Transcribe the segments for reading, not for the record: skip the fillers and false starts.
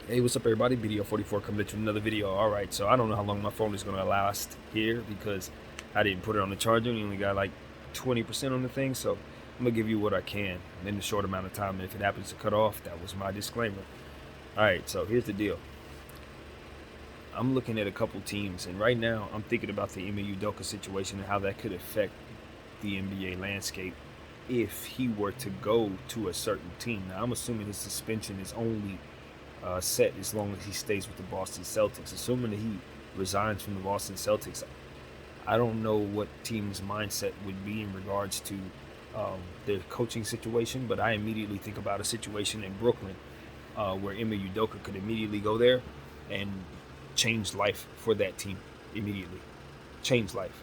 Hey, what's up, everybody? BDO 44 coming at you with another video. All right, so I don't know how long my phone is going to last here because I didn't put it on the charger. We only got like 20% on the thing, so I'm going to give you what I can in a short amount of time. And if it happens to cut off, that was my disclaimer. All right, so here's the deal. I'm looking at a couple teams, and right now I'm thinking about the Ime Udoka situation and how that could affect the NBA landscape if he were to go to a certain team. Now, I'm assuming his suspension is only set as long as he stays with the Boston Celtics. Assuming that he resigns from the Boston Celtics, I don't know what team's mindset would be in regards to their coaching situation, but I immediately think about a situation in Brooklyn where Ime Udoka could immediately go there and change life for that team immediately. Change life.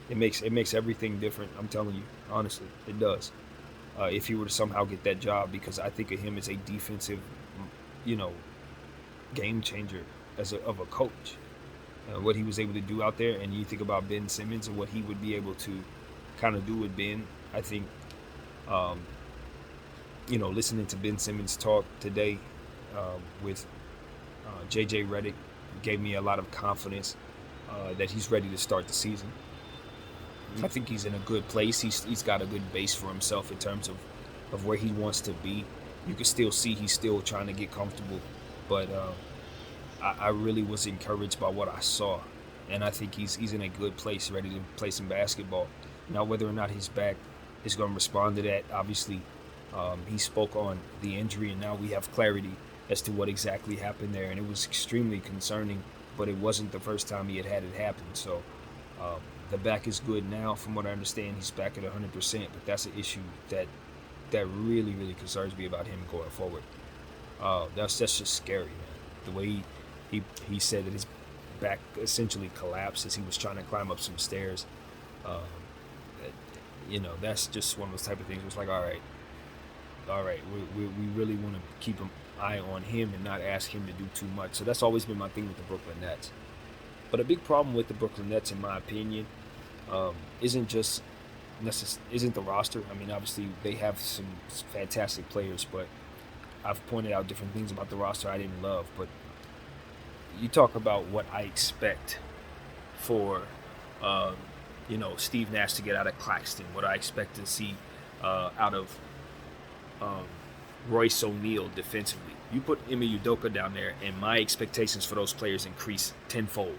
It makes everything different. I'm telling you, honestly, it does. If he were to somehow get that job, because I think of him as a defensive, you know, game changer of a coach. What he was able to do out there, and you think about Ben Simmons and what he would be able to kind of do with Ben. I think, um, listening to Ben Simmons talk today with JJ Redick gave me a lot of confidence that he's ready to start the season. I think he's in a good place. He's got a good base for himself in terms of where he wants to be. You can still see he's still trying to get comfortable, but I really was encouraged by what I saw, and I think he's in a good place, ready to play some basketball. Now, whether or not he's back is going to respond to that. Obviously, he spoke on the injury, and now we have clarity as to what exactly happened there, and it was extremely concerning, but it wasn't the first time he had it happen. So the back is good now. From what I understand, he's back at 100%, but that's an issue that really, really concerns me about him going forward. That's just scary, man. The way he said that his back essentially collapsed as he was trying to climb up some stairs. Uh, that's just one of those type of things. It's like, all right, we really want to keep an eye on him and not ask him to do too much. So that's always been my thing with the Brooklyn Nets. But a big problem with the Brooklyn Nets, in my opinion, isn't the roster. I mean, obviously they have some fantastic players, but I've pointed out different things about the roster I didn't love. But you talk about what I expect for, Steve Nash to get out of Claxton, what I expect to see out of um, Royce O'Neal defensively. You put Ime Udoka down there, and my expectations for those players increase tenfold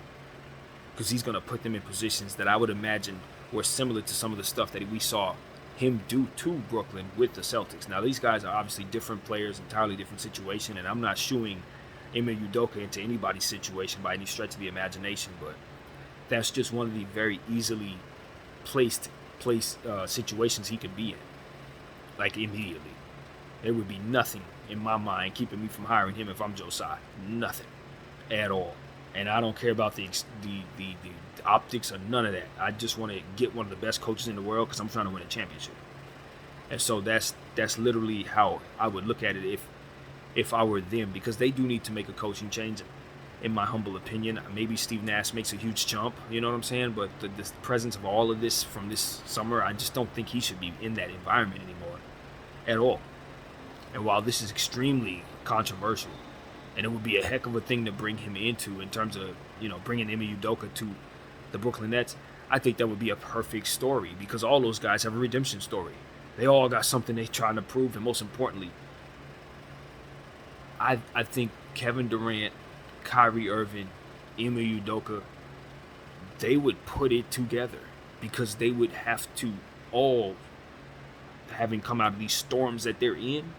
because he's going to put them in positions that I would imagine were similar to some of the stuff that we saw him do to Brooklyn with the Celtics. Now, these guys are obviously different players, entirely different situation, and I'm not shooing Ime Udoka into anybody's situation by any stretch of the imagination, but that's just one of the very easily placed situations he could be in, like immediately. There would be nothing in my mind keeping me from hiring him if I'm Joe Tsai. Nothing at all. And I don't care about the optics or none of that. I just want to get one of the best coaches in the world because I'm trying to win a championship. And so that's literally how I would look at it if I were them, because they do need to make a coaching change. In my humble opinion, maybe Steve Nash makes a huge jump, you know what I'm saying? But the presence of all of this from this summer, I just don't think he should be in that environment anymore at all. And while this is extremely controversial, and it would be a heck of a thing to bring him into in terms of, bringing Ime Udoka to the Brooklyn Nets, I think that would be a perfect story because all those guys have a redemption story. They all got something they're trying to prove, and most importantly, I think Kevin Durant, Kyrie Irving, Ime Udoka, they would put it together because they would have to all, having come out of these storms that they're in,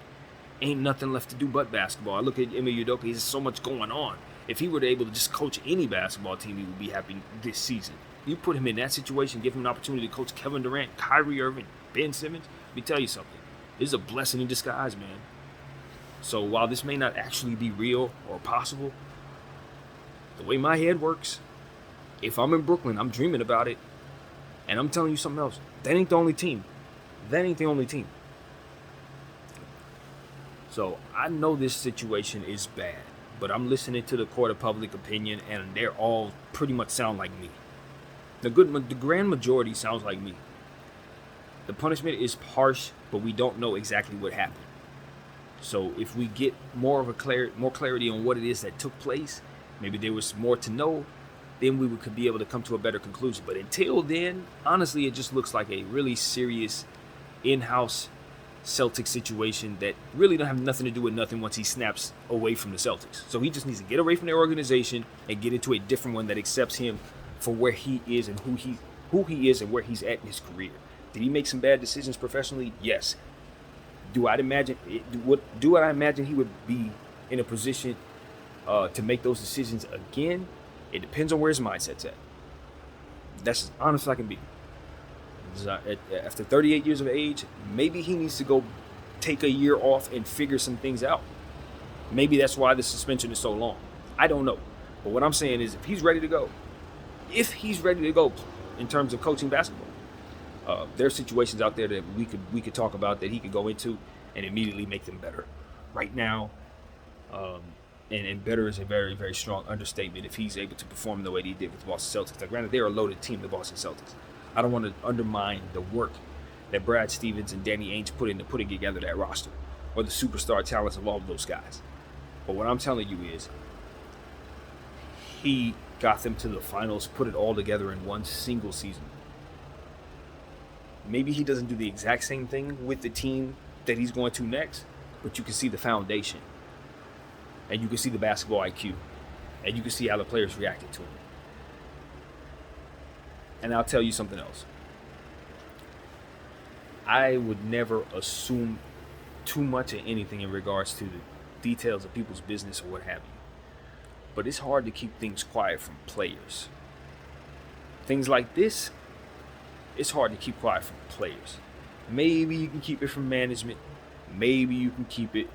ain't nothing left to do but basketball. I look at Ime Udoka, he's so much going on. If he were able to just coach any basketball team, he would be happy this season. You put him in that situation, give him an opportunity to coach Kevin Durant, Kyrie Irving, Ben Simmons, let me tell you something. This is a blessing in disguise, man. So while this may not actually be real or possible, the way my head works, if I'm in Brooklyn, I'm dreaming about it. And I'm telling you something else. That ain't the only team. So I know this situation is bad, but I'm listening to the court of public opinion, and they're all pretty much sound like me. The grand majority sounds like me. The punishment is harsh, but we don't know exactly what happened. So if we get more clarity on what it is that took place, maybe there was more to know, then we could be able to come to a better conclusion. But until then, honestly, it just looks like a really serious in-house Celtics situation that really don't have nothing to do with nothing once he snaps away from the Celtics. So he just needs to get away from their organization and get into a different one that accepts him for where he is and who he is and where he's at in his career. Did he make some bad decisions professionally? Yes. Do I imagine he would be in a position to make those decisions again? It depends on where his mindset's at. That's as honest as I can be. After 38 years of age, maybe he needs to go take a year off and figure some things out. Maybe that's why the suspension is so long. I don't know. But what I'm saying is if he's ready to go in terms of coaching basketball, there are situations out there that we could talk about that he could go into and immediately make them better. Right now, and better is a very, very strong understatement if he's able to perform the way he did with the Boston Celtics. Now, granted, they're a loaded team, the Boston Celtics. I don't want to undermine the work that Brad Stevens and Danny Ainge put into putting together that roster or the superstar talents of all of those guys. But what I'm telling you is he got them to the finals, put it all together in one single season. Maybe he doesn't do the exact same thing with the team that he's going to next, but you can see the foundation. And you can see the basketball IQ. And you can see how the players reacted to him. And I'll tell you something else. I would never assume too much of anything in regards to the details of people's business or what have you. But it's hard to keep things quiet from players. Things like this, it's hard to keep quiet from players. Maybe you can keep it from management. Maybe you can keep it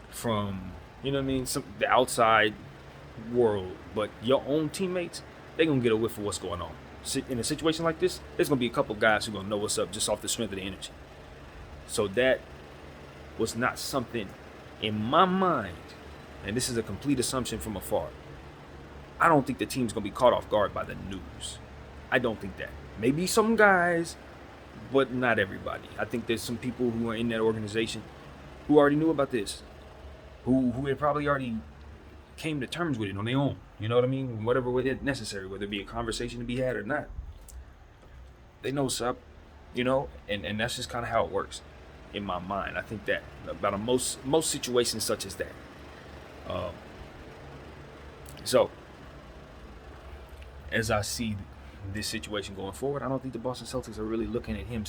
from, the outside world. But your own teammates, they're going to get a whiff of what's going on. In a situation like this, there's going to be a couple guys who are going to know what's up just off the strength of the energy. So that was not something in my mind, and this is a complete assumption from afar. I don't think the team's going to be caught off guard by the news. I don't think that. Maybe some guys, but not everybody. I think there's some people who are in that organization who already knew about this, who had probably already came to terms with it on their own. You know what I mean? Whatever way it's necessary, whether it be a conversation to be had or not. They know what's up, and that's just kind of how it works in my mind. I think that about most situations such as that. So, as I see this situation going forward, I don't think the Boston Celtics are really looking at him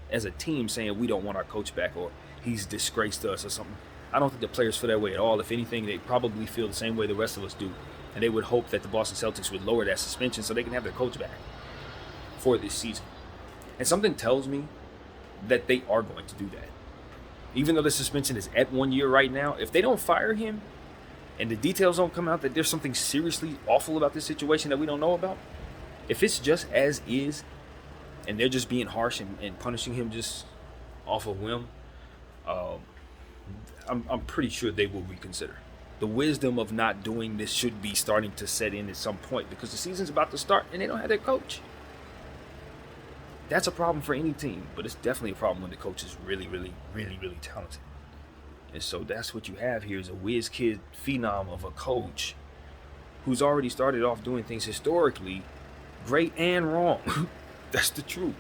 as a team saying we don't want our coach back or he's disgraced us or something. I don't think the players feel that way at all. If anything, they probably feel the same way the rest of us do. And they would hope that the Boston Celtics would lower that suspension so they can have their coach back for this season. And something tells me that they are going to do that. Even though the suspension is at 1 year right now, if they don't fire him and the details don't come out that there's something seriously awful about this situation that we don't know about, if it's just as is and they're just being harsh and punishing him just off of whim, I'm pretty sure they will reconsider. The wisdom of not doing this should be starting to set in at some point because the season's about to start and they don't have their coach. That's a problem for any team, but it's definitely a problem when the coach is really, really, really, really talented. And so that's what you have here is a whiz kid phenom of a coach who's already started off doing things historically great and wrong. That's the truth.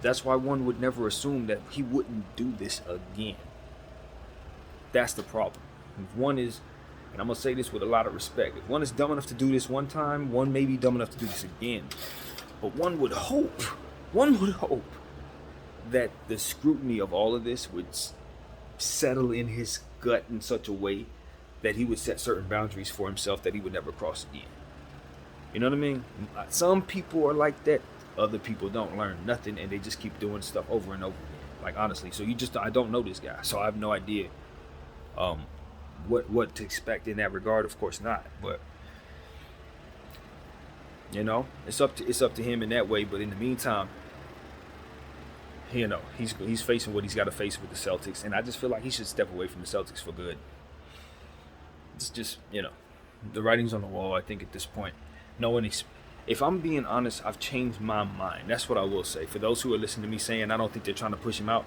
That's why one would never assume that he wouldn't do this again. That's the problem. If one is, and I'm going to say this with a lot of respect, if one is dumb enough to do this one time, one may be dumb enough to do this again. But one would hope that the scrutiny of all of this would settle in his gut in such a way that he would set certain boundaries for himself that he would never cross again. You know what I mean? Some people are like that. Other people don't learn nothing and they just keep doing stuff over and over again. Like, honestly. So I don't know this guy. So I have no idea what to expect in that regard. Of course not. But, it's up to him in that way. But in the meantime, he's facing what he's got to face with the Celtics. And I just feel like he should step away from the Celtics for good. It's just, the writing's on the wall, I think, at this point. If I'm being honest, I've changed my mind. That's what I will say. For those who are listening to me saying I don't think they're trying to push him out,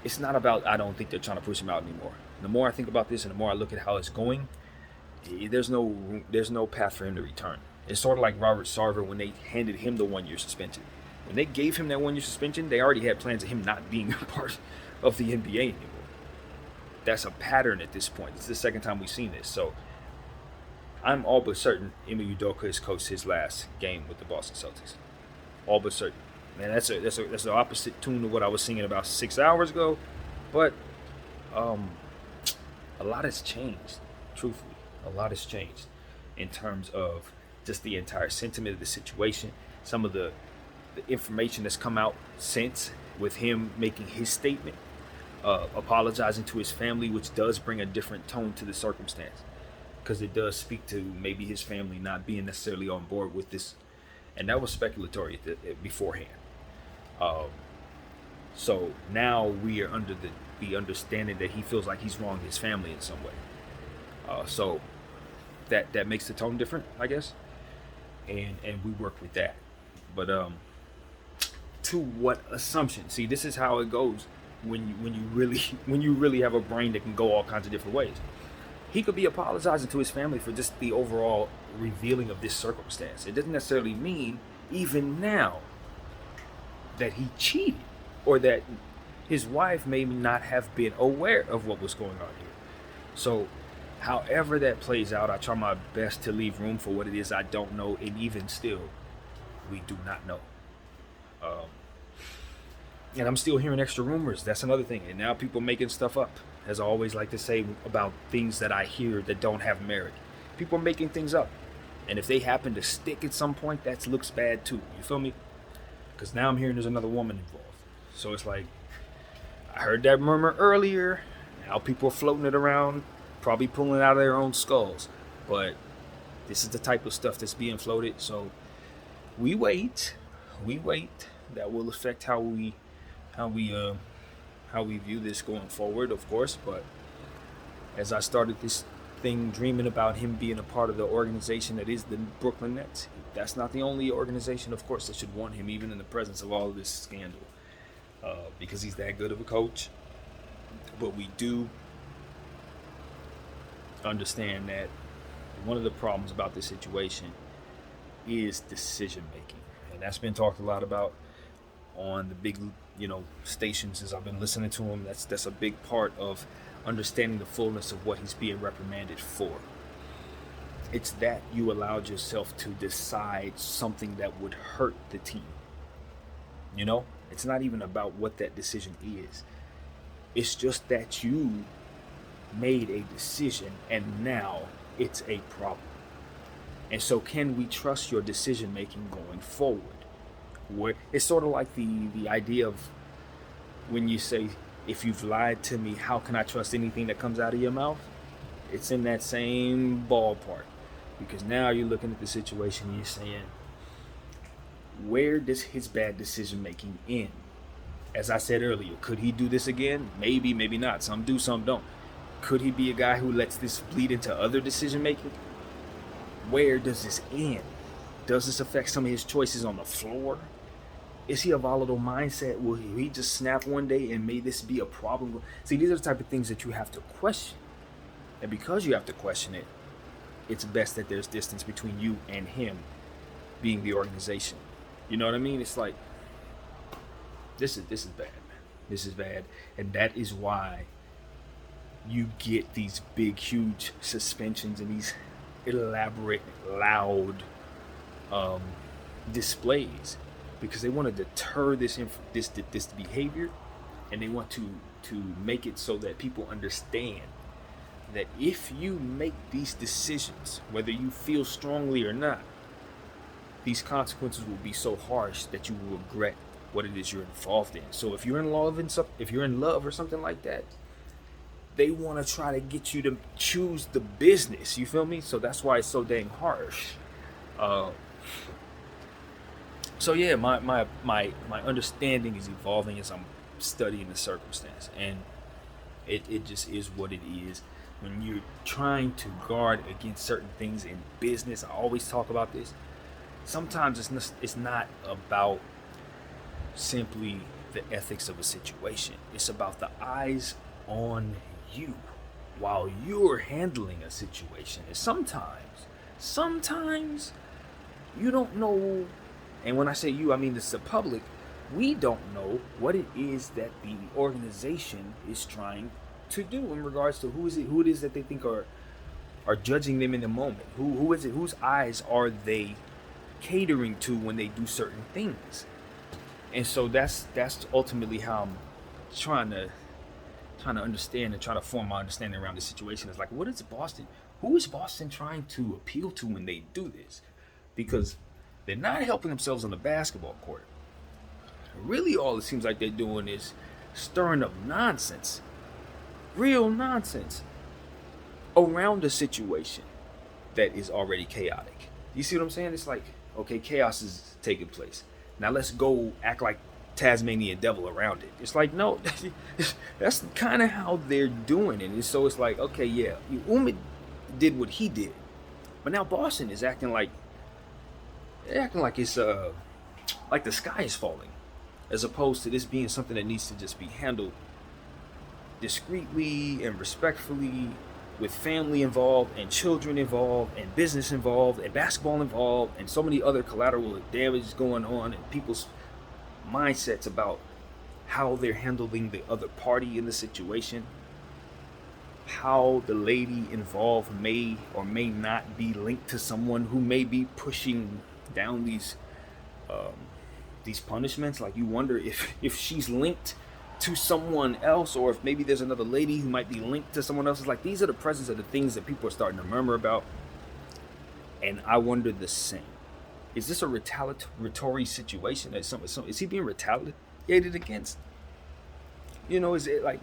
it's not about, I don't think they're trying to push him out anymore. The more I think about this and the more I look at how it's going, there's no path for him to return. It's sort of like Robert Sarver when they handed him the 1 year suspension. When they gave him that 1 year suspension, they already had plans of him not being a part of the NBA anymore. That's a pattern at this point. It's the second time we've seen this. So I'm all but certain Ime Udoka has coached his last game with the Boston Celtics. All but certain. Man, that's the opposite tune to what I was singing about 6 hours ago. But a lot has changed, truthfully. A lot has changed in terms of just the entire sentiment of the situation. Some of the information that's come out since, with him making his statement, apologizing to his family, which does bring a different tone to the circumstance, because it does speak to maybe his family not being necessarily on board with this, and that was speculatory beforehand. So now we are under the understanding that he feels like he's wronged his family in some way. So that makes the tone different, I guess, and we work with that. But to what assumption? See, this is how it goes when you really have a brain that can go all kinds of different ways. He could be apologizing to his family for just the overall revealing of this circumstance. It doesn't necessarily mean, even now, that he cheated, or that his wife may not have been aware of what was going on here. So however that plays out, I try my best to leave room for what it is I don't know, and even still, we do not know. And I'm still hearing extra rumors. That's another thing. And now people making stuff up, as I always like to say about things that I hear that don't have merit. People are making things up. And if they happen to stick at some point, that looks bad too. You feel me? Because now I'm hearing there's another woman involved. So it's like, I heard that murmur earlier. Now people are floating it around, probably pulling it out of their own skulls. But this is the type of stuff that's being floated. So we wait. That will affect how we view this going forward, of course. But as I started this thing dreaming about him being a part of the organization that is the Brooklyn Nets, that's not the only organization, of course, that should want him, even in the presence of all of this scandal, because he's that good of a coach. But we do understand that one of the problems about this situation is decision making, and that's been talked a lot about on the big, stations as I've been listening to him. That's a big part of understanding the fullness of what he's being reprimanded for. It's that you allowed yourself to decide something that would hurt the team. It's not even about what that decision is. It's just that you made a decision and now it's a problem. And so can we trust your decision making going forward? Where it's sort of like the idea of when you say, if you've lied to me, how can I trust anything that comes out of your mouth? It's in that same ballpark, because now you're looking at the situation and you're saying, where does his bad decision making end? As I said earlier, could he do this again? Maybe, maybe not. Some do, some don't. Could he be a guy who lets this bleed into other decision making? Where does this end? Does this affect some of his choices on the floor? Is he a volatile mindset? Will he just snap one day and may this be a problem? See, these are the type of things that you have to question. And because you have to question it, it's best that there's distance between you and him being the organization. You know what I mean? It's like, this is bad, man. This is bad. And that is why you get these big, huge suspensions and these elaborate, loud displays, because they want to deter this behavior, and they want to make it so that people understand that if you make these decisions, whether you feel strongly or not, these consequences will be so harsh that you will regret what it is you're involved in. So if you're in love or something like that, they want to try to get you to choose the business. You feel me? So that's why it's so dang harsh. So yeah, my understanding is evolving as I'm studying the circumstance, and it just is what it is. When you're trying to guard against certain things in business, I always talk about this. Sometimes it's not about simply the ethics of a situation. It's about the eyes on you while you're handling a situation. And sometimes you don't know, and when I say you, I mean it's the public. We don't know what it is that the organization is trying to do in regards to who it is that they think are judging them in the moment. Who is it? Whose eyes are they catering to when they do certain things? And so that's ultimately how I'm trying to understand and try to form my understanding around the situation. It's like, what is Boston? Who is Boston trying to appeal to when they do this? Because they're not helping themselves on the basketball court. Really, all it seems like they're doing is stirring up nonsense, real nonsense, around a situation that is already chaotic. You see what I'm saying? It's like, okay, chaos is taking place. Now let's go act like Tasmanian devil around it. It's like, no, that's kind of how they're doing it. And so it's like, okay, yeah, Ime did what he did, but now Boston is acting like it's like the sky is falling, as opposed to this being something that needs to just be handled discreetly and respectfully, with family involved and children involved and business involved and basketball involved and so many other collateral damage going on, and people's mindsets about how they're handling the other party in the situation, how the lady involved may or may not be linked to someone who may be pushing down these punishments. Like, you wonder if she's linked to someone else, or if maybe there's another lady who might be linked to someone else. It's like, these are the presence of the things that people are starting to murmur about. And I wonder the same. Is this a retaliatory situation? Is he being retaliated against? You know, is it like,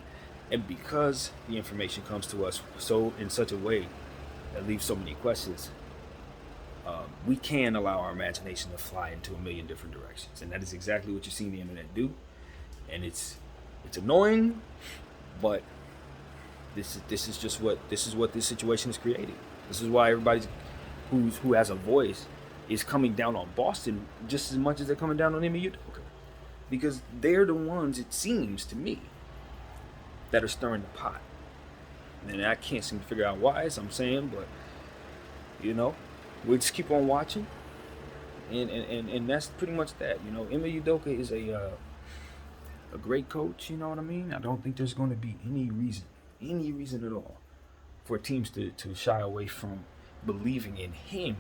and because the information comes to us so in such a way that leaves so many questions, we can allow our imagination to fly into a million different directions. And that is exactly what you're seeing the internet do. And it's annoying, but this is what this situation is creating. This is why everybody who has a voice is coming down on Boston just as much as they're coming down on Ime Udoka, because they're the ones, it seems to me, that are stirring the pot. And I can't seem to figure out why, as I'm saying, but you know, we'll just keep on watching, and that's pretty much that. You know, Ime Udoka is a great coach, you know what I mean? I don't think there's going to be any reason at all for teams to shy away from believing in him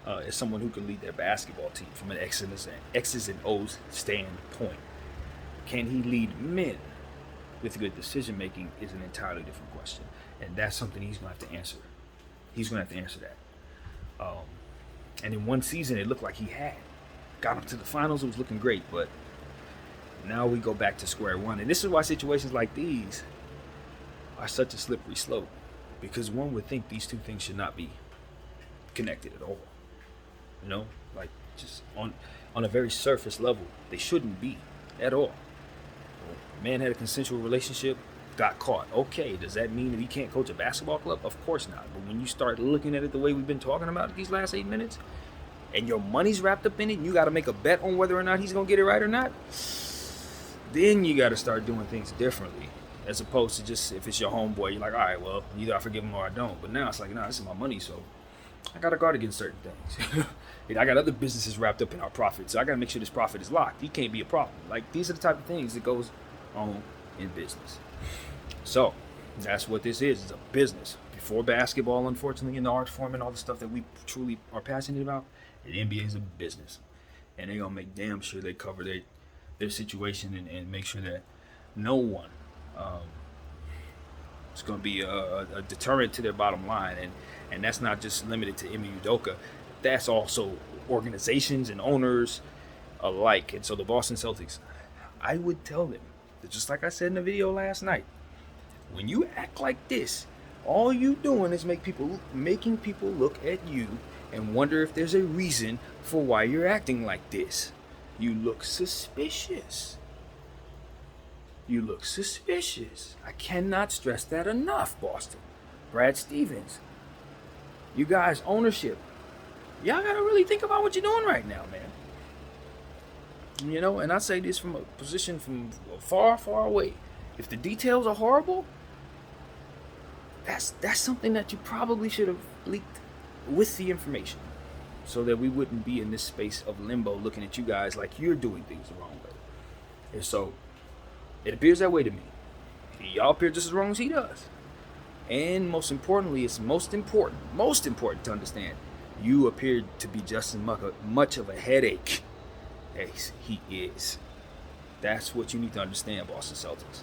as someone who can lead their basketball team from an X's and O's standpoint. Can he lead men with good decision making is an entirely different question, and that's something he's going to have to answer. He's going to have to answer that. And in one season, it looked like he got him to the finals. It was looking great, but now we go back to square one. And this is why situations like these are such a slippery slope, because one would think these two things should not be connected at all. You know, like, just on a very surface level, they shouldn't be at all. Man had a consensual relationship, got caught. Okay, does that mean that he can't coach a basketball club? Of course not. But when you start looking at it the way we've been talking about it these last 8 minutes, and your money's wrapped up in it, and you got to make a bet on whether or not he's going to get it right or not, then you got to start doing things differently, as opposed to just, if it's your homeboy, you're like, all right, well, either I forgive him or I don't. But now it's like, nah, this is my money, so I got to guard against certain things. I got other businesses wrapped up in our profit, so I got to make sure this profit is locked. He can't be a problem. Like, these are the type of things that goes on in business. So that's what this is. It's a business. Before basketball, unfortunately, in the art form and all the stuff that we truly are passionate about, the NBA is a business. And they're going to make damn sure they cover their situation and make sure that no one is going to be a deterrent to their bottom line. And that's not just limited to Ime Udoka. That's also organizations and owners alike. And so the Boston Celtics, I would tell them, just like I said in the video last night, when you act like this, all you doing is making people look at you and wonder if there's a reason for why you're acting like this. You look suspicious. You look suspicious. I cannot stress that enough, Boston. Brad Stevens, you guys, ownership, y'all gotta really think about what you're doing right now, man. You know, and I say this from a position from far, far away. If the details are horrible, that's something that you probably should have leaked with the information, so that we wouldn't be in this space of limbo looking at you guys like you're doing things the wrong way. And so it appears that way to me. Y'all appear just as wrong as he does. And most importantly, it's most important to understand, you appear to be just as much of a headache as he is. That's what you need to understand, Boston Celtics.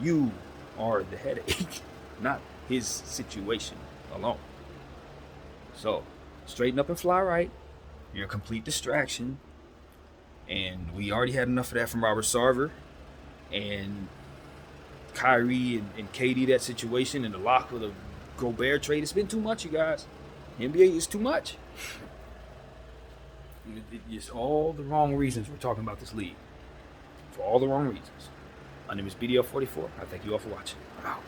You are the headache, not his situation alone. So, straighten up and fly right. You're a complete distraction. And we already had enough of that from Robert Sarver. And Kyrie and KD, that situation, and the lock of the Gobert trade. It's been too much, you guys. The NBA is too much. It's all the wrong reasons we're talking about this league. For all the wrong reasons. My name is BDL44. I thank you all for watching. I'm out.